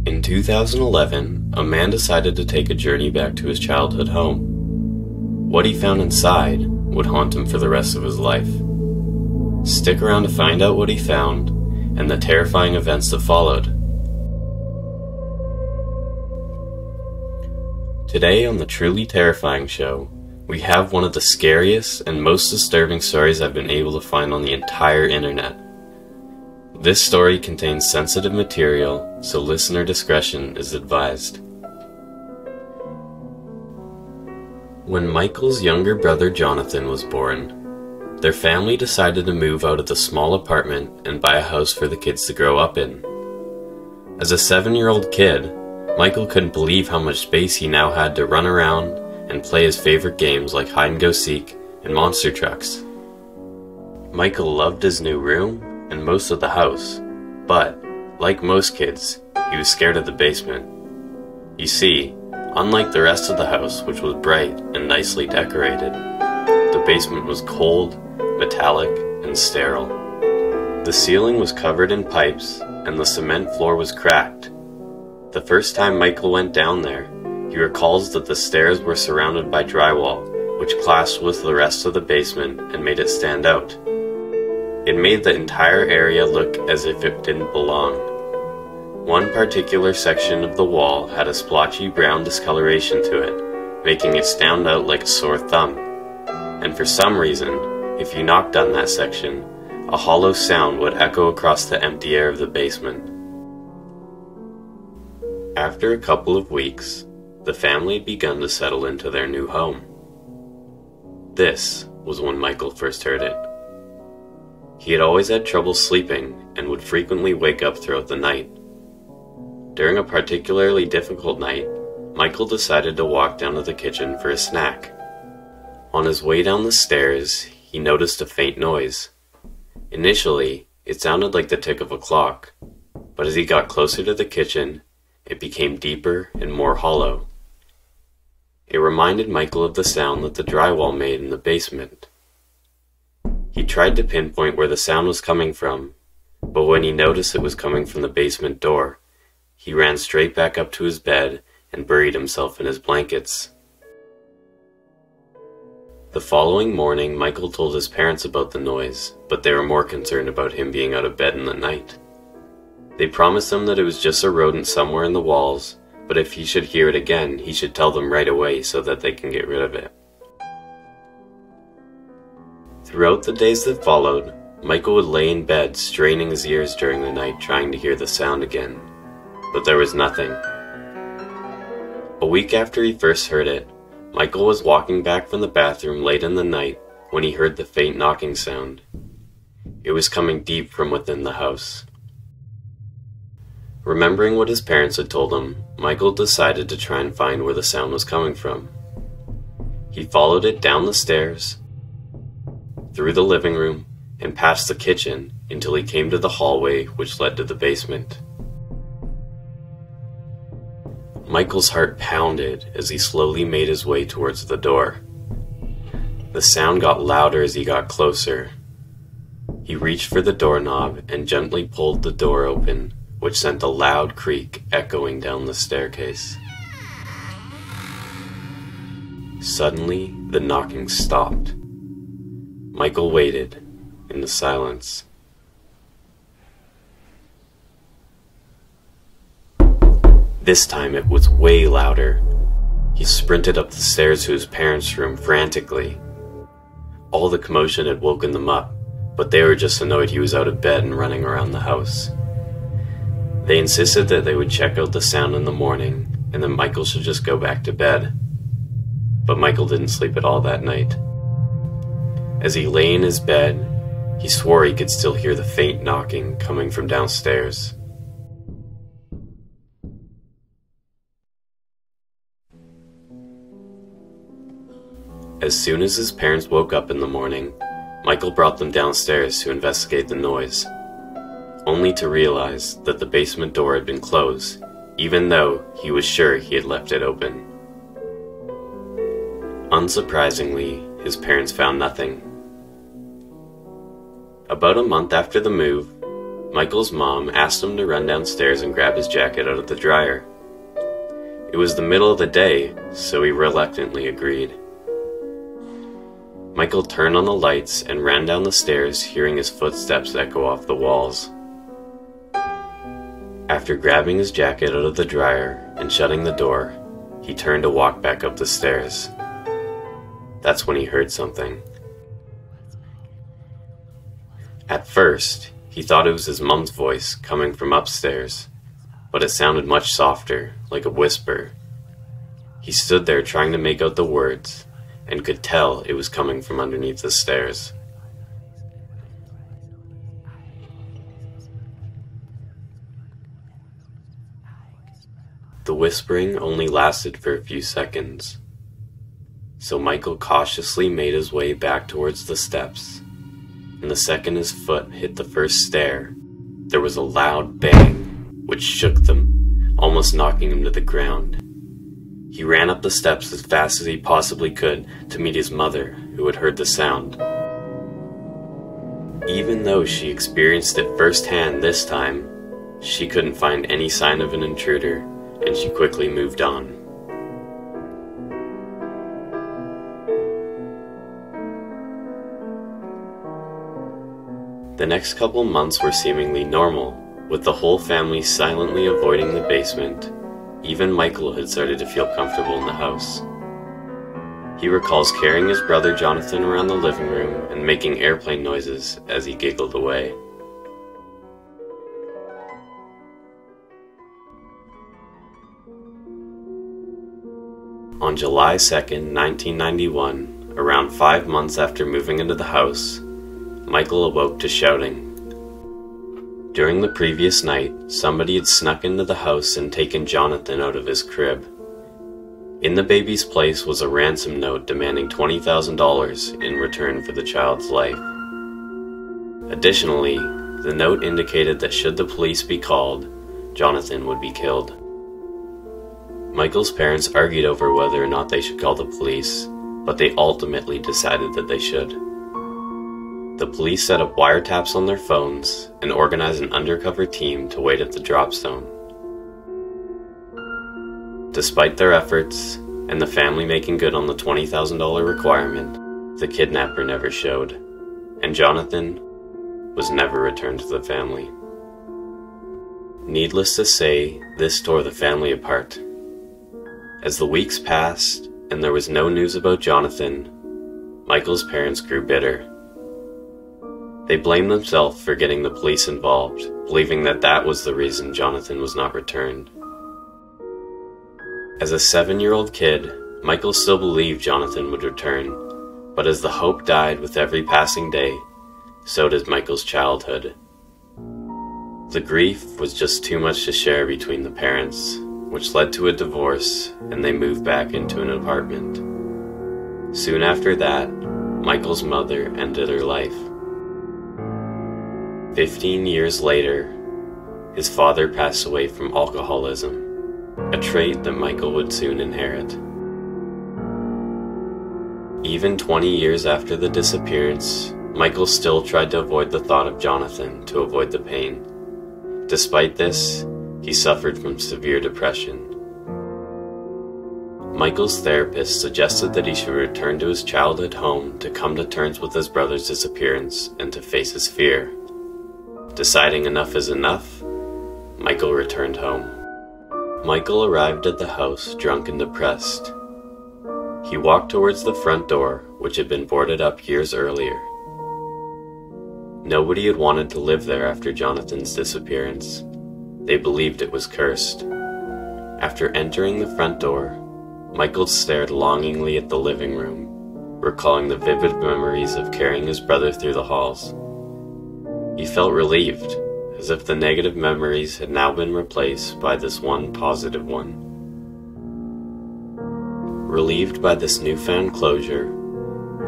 In 2011, a man decided to take a journey back to his childhood home. What he found inside would haunt him for the rest of his life. Stick around to find out what he found and the terrifying events that followed. Today on the Truly Terrifying Show, we have one of the scariest and most disturbing stories I've been able to find on the entire internet. This story contains sensitive material, so listener discretion is advised. When Michael's younger brother Jonathan was born, their family decided to move out of the small apartment and buy a house for the kids to grow up in. As a 7-year-old kid, Michael couldn't believe how much space he now had to run around and play his favorite games like hide-and-go-seek and monster trucks. Michael loved his new room and most of the house, but, like most kids, he was scared of the basement. You see, unlike the rest of the house, which was bright and nicely decorated, the basement was cold, metallic, and sterile. The ceiling was covered in pipes, and the cement floor was cracked. The first time Michael went down there, he recalls that the stairs were surrounded by drywall, which clashed with the rest of the basement and made it stand out. It made the entire area look as if it didn't belong. One particular section of the wall had a splotchy brown discoloration to it, making it stand out like a sore thumb. And for some reason, if you knocked on that section, a hollow sound would echo across the empty air of the basement. After a couple of weeks, the family had begun to settle into their new home. This was when Michael first heard it. He had always had trouble sleeping and would frequently wake up throughout the night. During a particularly difficult night, Michael decided to walk down to the kitchen for a snack. On his way down the stairs, he noticed a faint noise. Initially, it sounded like the tick of a clock, but as he got closer to the kitchen, it became deeper and more hollow. It reminded Michael of the sound that the drywall made in the basement. He tried to pinpoint where the sound was coming from, but when he noticed it was coming from the basement door, he ran straight back up to his bed and buried himself in his blankets. The following morning, Michael told his parents about the noise, but they were more concerned about him being out of bed in the night. They promised him that it was just a rodent somewhere in the walls, but if he should hear it again, he should tell them right away so that they can get rid of it. Throughout the days that followed, Michael would lay in bed straining his ears during the night trying to hear the sound again, but there was nothing. A week after he first heard it, Michael was walking back from the bathroom late in the night when he heard the faint knocking sound. It was coming deep from within the house. Remembering what his parents had told him, Michael decided to try and find where the sound was coming from. He followed it down the stairs, through the living room, and past the kitchen until he came to the hallway which led to the basement. Michael's heart pounded as he slowly made his way towards the door. The sound got louder as he got closer. He reached for the doorknob and gently pulled the door open, which sent a loud creak echoing down the staircase. Suddenly, the knocking stopped. Michael waited in the silence. This time it was way louder. He sprinted up the stairs to his parents' room frantically. All the commotion had woken them up, but they were just annoyed he was out of bed and running around the house. They insisted that they would check out the sound in the morning and that Michael should just go back to bed. But Michael didn't sleep at all that night. As he lay in his bed, he swore he could still hear the faint knocking coming from downstairs. As soon as his parents woke up in the morning, Michael brought them downstairs to investigate the noise, only to realize that the basement door had been closed, even though he was sure he had left it open. Unsurprisingly, his parents found nothing. About a month after the move, Michael's mom asked him to run downstairs and grab his jacket out of the dryer. It was the middle of the day, so he reluctantly agreed. Michael turned on the lights and ran down the stairs, hearing his footsteps echo off the walls. After grabbing his jacket out of the dryer and shutting the door, he turned to walk back up the stairs. That's when he heard something. At first, he thought it was his mom's voice coming from upstairs, but it sounded much softer, like a whisper. He stood there trying to make out the words, and could tell it was coming from underneath the stairs. The whispering only lasted for a few seconds, so Michael cautiously made his way back towards the steps, and the second his foot hit the first stair, there was a loud bang, which shook them, almost knocking him to the ground. He ran up the steps as fast as he possibly could to meet his mother, who had heard the sound. Even though she experienced it firsthand this time, she couldn't find any sign of an intruder, and she quickly moved on. The next couple months were seemingly normal, with the whole family silently avoiding the basement. Even Michael had started to feel comfortable in the house. He recalls carrying his brother Jonathan around the living room and making airplane noises as he giggled away. On July 2nd, 1991, around 5 months after moving into the house, Michael awoke to shouting. During the previous night, somebody had snuck into the house and taken Jonathan out of his crib. In the baby's place was a ransom note demanding $20,000 in return for the child's life. Additionally, the note indicated that should the police be called, Jonathan would be killed. Michael's parents argued over whether or not they should call the police, but they ultimately decided that they should. The police set up wiretaps on their phones and organized an undercover team to wait at the drop zone. Despite their efforts, and the family making good on the $20,000 requirement, the kidnapper never showed, and Jonathan was never returned to the family. Needless to say, this tore the family apart. As the weeks passed, and there was no news about Jonathan, Michael's parents grew bitter. They blamed themselves for getting the police involved, believing that that was the reason Jonathan was not returned. As a 7-year-old kid, Michael still believed Jonathan would return, but as the hope died with every passing day, so did Michael's childhood. The grief was just too much to share between the parents, which led to a divorce, and they moved back into an apartment. Soon after that, Michael's mother ended her life. 15 years later, his father passed away from alcoholism, a trait that Michael would soon inherit. Even 20 years after the disappearance, Michael still tried to avoid the thought of Jonathan to avoid the pain. Despite this, he suffered from severe depression. Michael's therapist suggested that he should return to his childhood home to come to terms with his brother's disappearance and to face his fear. Deciding enough is enough, Michael returned home. Michael arrived at the house drunk and depressed. He walked towards the front door, which had been boarded up years earlier. Nobody had wanted to live there after Jonathan's disappearance. They believed it was cursed. After entering the front door, Michael stared longingly at the living room, recalling the vivid memories of carrying his brother through the halls. He felt relieved, as if the negative memories had now been replaced by this one positive one. Relieved by this newfound closure,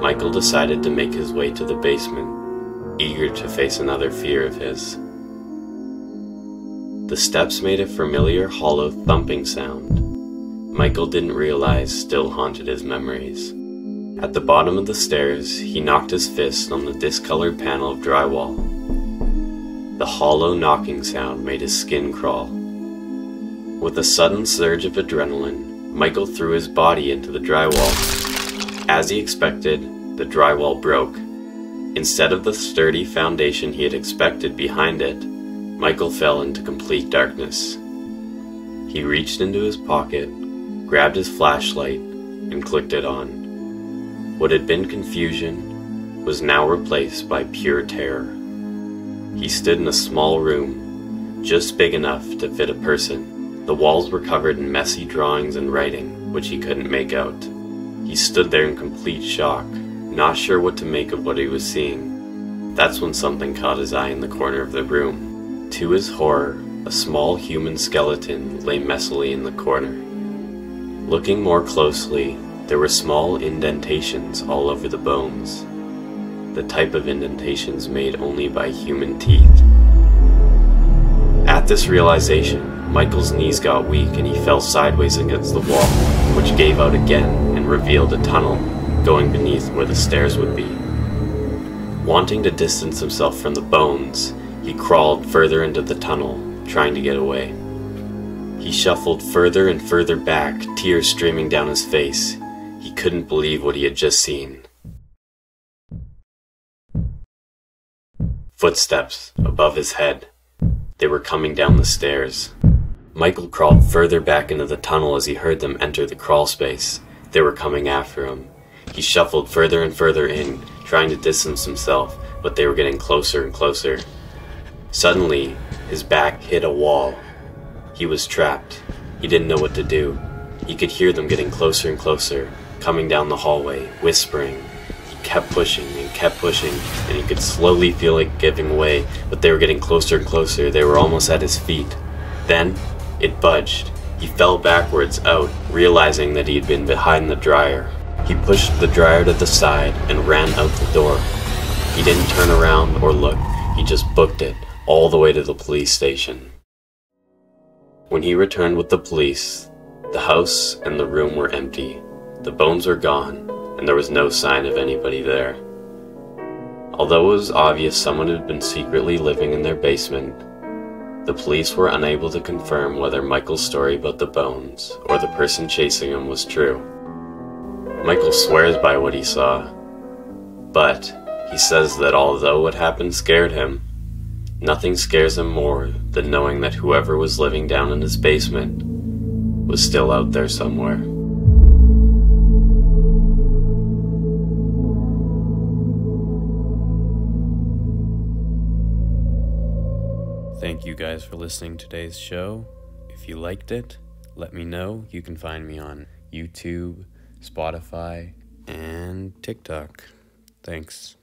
Michael decided to make his way to the basement, eager to face another fear of his. The steps made a familiar hollow thumping sound Michael didn't realize still haunted his memories. At the bottom of the stairs, he knocked his fist on the discolored panel of drywall. The hollow knocking sound made his skin crawl. With a sudden surge of adrenaline, Michael threw his body into the drywall. As he expected, the drywall broke. Instead of the sturdy foundation he had expected behind it, Michael fell into complete darkness. He reached into his pocket, grabbed his flashlight, and clicked it on. What had been confusion was now replaced by pure terror. He stood in a small room, just big enough to fit a person. The walls were covered in messy drawings and writing, which he couldn't make out. He stood there in complete shock, not sure what to make of what he was seeing. That's when something caught his eye in the corner of the room. To his horror, a small human skeleton lay messily in the corner. Looking more closely, there were small indentations all over the bones. The type of indentations made only by human teeth. At this realization, Michael's knees got weak and he fell sideways against the wall, which gave out again and revealed a tunnel going beneath where the stairs would be. Wanting to distance himself from the bones, he crawled further into the tunnel, trying to get away. He shuffled further and further back, tears streaming down his face. He couldn't believe what he had just seen. Footsteps above his head. They were coming down the stairs. Michael crawled further back into the tunnel as he heard them enter the crawl space. They were coming after him. He shuffled further and further in, trying to distance himself, but they were getting closer and closer. Suddenly, his back hit a wall. He was trapped. He didn't know what to do. He could hear them getting closer and closer, coming down the hallway, whispering. He kept pushing, and he could slowly feel it giving way, but they were getting closer and closer. They were almost at his feet. Then, it budged. He fell backwards out, realizing that he had been behind the dryer. He pushed the dryer to the side and ran out the door. He didn't turn around or look. He just booked it, all the way to the police station. When he returned with the police, the house and the room were empty. The bones were gone, and there was no sign of anybody there. Although it was obvious someone had been secretly living in their basement, the police were unable to confirm whether Michael's story about the bones or the person chasing him was true. Michael swears by what he saw, but he says that although what happened scared him, nothing scares him more than knowing that whoever was living down in his basement was still out there somewhere. Thank you guys for listening to today's show. If you liked it, let me know. You can find me on YouTube, Spotify, and TikTok. Thanks.